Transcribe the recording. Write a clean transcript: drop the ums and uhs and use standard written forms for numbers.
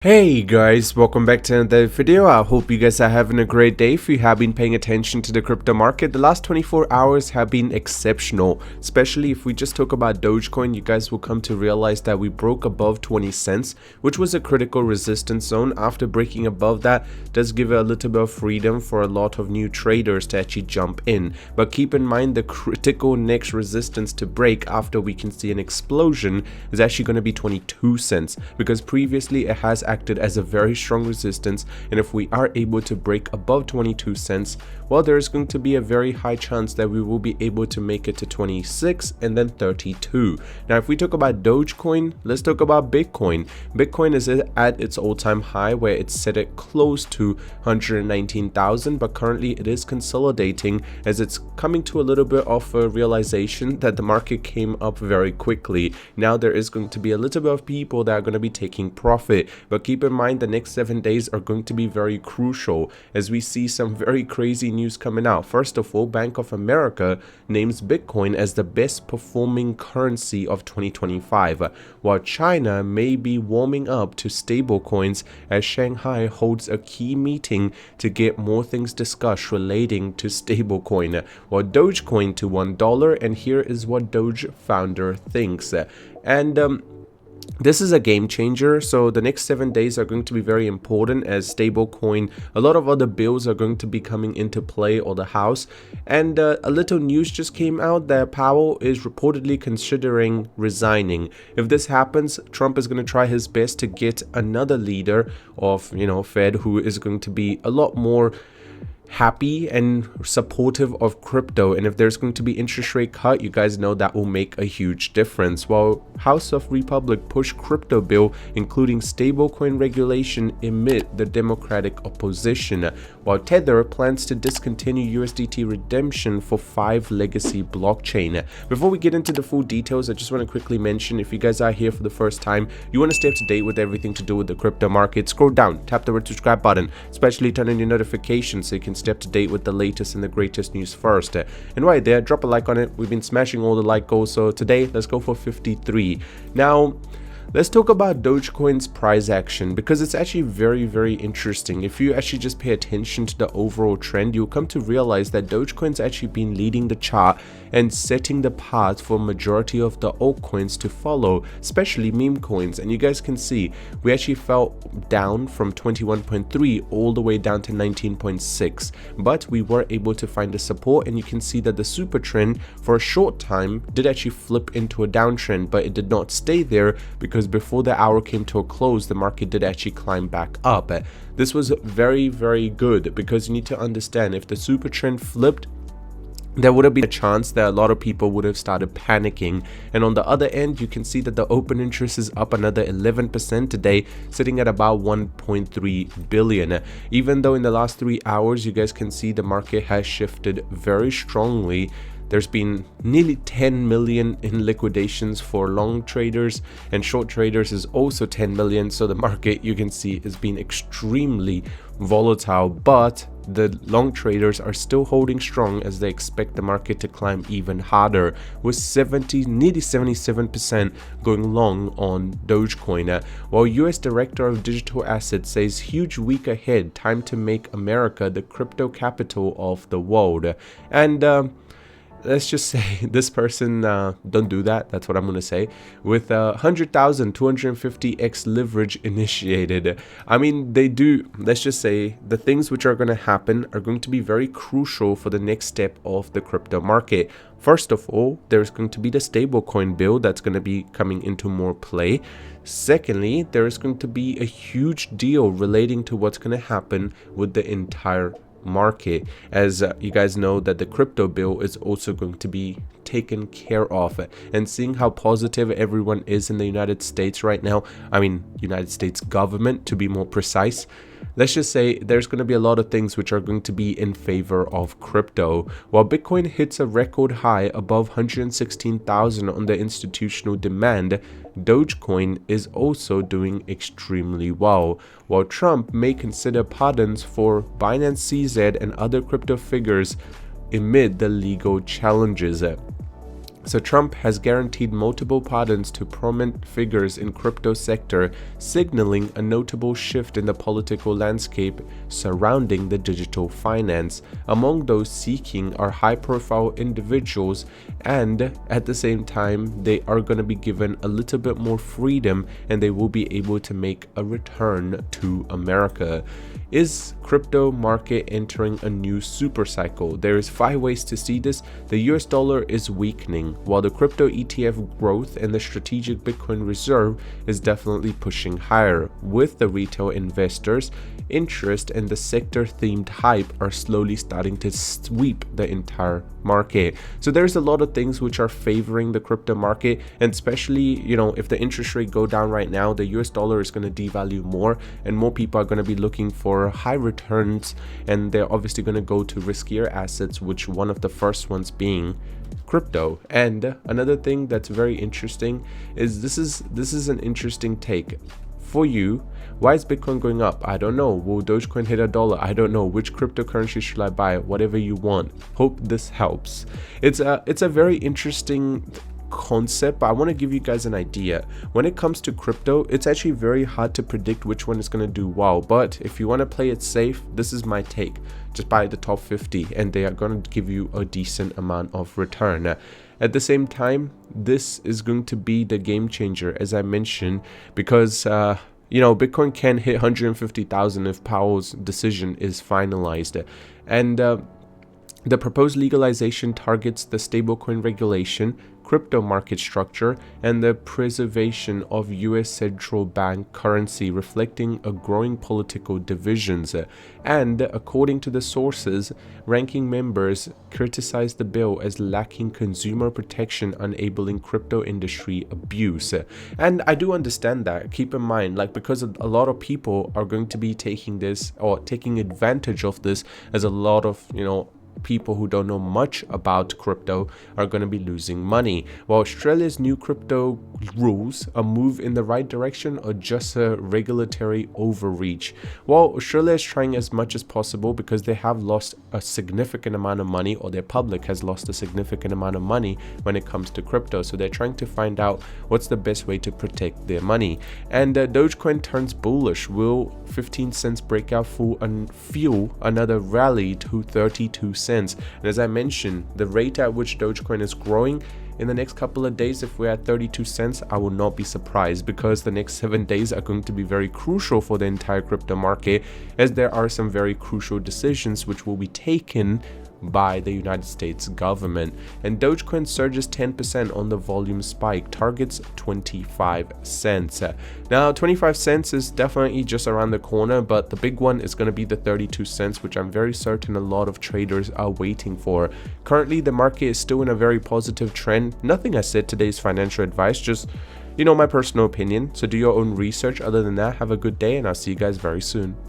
Hey guys, welcome back to another video. I hope you guys are having a great day. If you have been paying attention to the crypto market, the last 24 hours have been exceptional, especially if we just talk about Dogecoin. You guys will come to realize that we broke above 20 cents, which was a critical resistance zone. After breaking above that, does give it a little bit of freedom for a lot of new traders to actually jump in. But keep in mind, the critical next resistance to break after we can see an explosion is actually going to be 22 cents, because previously it has acted as a very strong resistance, and if we are able to break above 22 cents, well, there is going to be a very high chance that we will be able to make it to 26 and then 32. Now, if we talk about Dogecoin, let's talk about Bitcoin. Bitcoin is at its all-time high, where it's set at close to 119,000, but currently it is consolidating as it's coming to a little bit of a realization that the market came up very quickly. Now there is going to be a little bit of people that are going to be taking profit, but keep in mind the next 7 days are going to be very crucial as we see some very crazy news coming out. First of all, Bank of America names Bitcoin as the best performing currency of 2025, while China may be warming up to stable coins as Shanghai holds a key meeting to get more things discussed relating to stablecoin, while Dogecoin to $1, and here is what Doge founder thinks. This is a game changer, so the next 7 days are going to be very important as stablecoin, a lot of other bills are going to be coming into play or the house. And a little news just came out that Powell is reportedly considering resigning. If this happens, Trump is going to try his best to get another leader of, Fed, who is going to be a lot more happy and supportive of crypto. And if there's going to be interest rate cut, you guys know that will make a huge difference. While House of Republic push crypto bill including stablecoin regulation amid the Democratic opposition, while Tether plans to discontinue USDT redemption for 5 legacy blockchain. Before we get into the full details, I just want to quickly mention, if you guys are here for the first time, you want to stay up to date with everything to do with the crypto market, scroll down, tap the red subscribe button, especially turn on your notifications so you can stay up to date with the latest and the greatest news first. And right there, drop a like on it. We've been smashing all the like goals, so today let's go for 53. Now let's talk about Dogecoin's price action, because it's actually very interesting. If you actually just pay attention to the overall trend, you'll come to realize that Dogecoin's actually been leading the chart and setting the path for a majority of the altcoins to follow, especially meme coins. And you guys can see we actually fell down from 21.3 all the way down to 19.6, but we were able to find a support, and you can see that the super trend for a short time did actually flip into a downtrend, but it did not stay there, because before the hour came to a close, the market did actually climb back up. This was very good, because you need to understand, if the super trend flipped, there would have been a chance that a lot of people would have started panicking. And on the other end, you can see that the open interest is up another 11% today, sitting at about 1.3 billion. Even though in the last 3 hours, you guys can see the market has shifted very strongly. There's been nearly 10 million in liquidations for long traders, and short traders is also 10 million. So the market, you can see, has been extremely volatile, but the long traders are still holding strong as they expect the market to climb even harder, with nearly 77% going long on Dogecoin. While US Director of Digital Assets says huge week ahead, time to make America the crypto capital of the world. And let's just say this person, don't do that. That's what I'm going to say. With 100,000, 250x leverage initiated. I mean, they do. Let's just say the things which are going to happen are going to be very crucial for the next step of the crypto market. First of all, there's going to be the stablecoin bill that's going to be coming into more play. Secondly, there is going to be a huge deal relating to what's going to happen with the entire market, as you guys know that the crypto bill is also going to be taken care of. And seeing how positive everyone is in the United States right now, I mean United States government to be more precise, let's just say there's going to be a lot of things which are going to be in favor of crypto. While Bitcoin hits a record high above 116,000 on the institutional demand, Dogecoin is also doing extremely well. While Trump may consider pardons for Binance CZ and other crypto figures amid the legal challenges. So Trump has guaranteed multiple pardons to prominent figures in crypto sector, signaling a notable shift in the political landscape surrounding the digital finance. Among those seeking are high-profile individuals, and at the same time they are going to be given a little bit more freedom and they will be able to make a return to America. Is crypto market entering a new super cycle? There is 5 ways to see this. The US dollar is weakening, while the crypto ETF growth and the strategic Bitcoin reserve is definitely pushing higher, with the retail investors' interest and the sector themed hype are slowly starting to sweep the entire market. So there's a lot of things which are favoring the crypto market, and especially, if the interest rate go down right now, the US dollar is going to devalue more and more people are going to be looking for high returns, and they're obviously going to go to riskier assets, which one of the first ones being crypto. And another thing that's very interesting is this is an interesting take for you. Why is Bitcoin going up? I don't know. Will Dogecoin hit $1? I don't know. Which cryptocurrency should I buy? Whatever you want. Hope this helps. It's a very interesting concept, but I want to give you guys an idea. When it comes to crypto, it's actually very hard to predict which one is going to do well, but if you want to play it safe, this is my take. Just buy the top 50 and they are going to give you a decent amount of return. At the same time, this is going to be the game changer, as I mentioned, because Bitcoin can hit 150,000 if Powell's decision is finalized, and the proposed legalization targets the stablecoin regulation, crypto market structure, and the preservation of US central bank currency, reflecting a growing political divisions. And according to the sources, ranking members criticized the bill as lacking consumer protection, enabling crypto industry abuse. And I do understand that. Keep in mind, because a lot of people are going to be taking this or taking advantage of this, as a lot of people who don't know much about crypto are going to be losing money. While Australia's new crypto rules a move in the right direction or just a regulatory overreach? Well, Australia is trying as much as possible because they have lost a significant amount of money, or their public has lost a significant amount of money when it comes to crypto. So they're trying to find out what's the best way to protect their money. And Dogecoin turns bullish. Will 15 cents breakout fuel another rally to 32 cents? And as I mentioned, the rate at which Dogecoin is growing, in the next couple of days, if we're at 32 cents, I will not be surprised, because the next 7 days are going to be very crucial for the entire crypto market, as there are some very crucial decisions which will be taken by the United States government. And Dogecoin surges 10% on the volume spike, targets 25 cents. Now 25 cents is definitely just around the corner, but the big one is going to be the 32 cents, which I'm very certain a lot of traders are waiting for. Currently the market is still in a very positive trend. Nothing I said today is financial advice, just my personal opinion. So do your own research. Other than that, have a good day, and I'll see you guys very soon.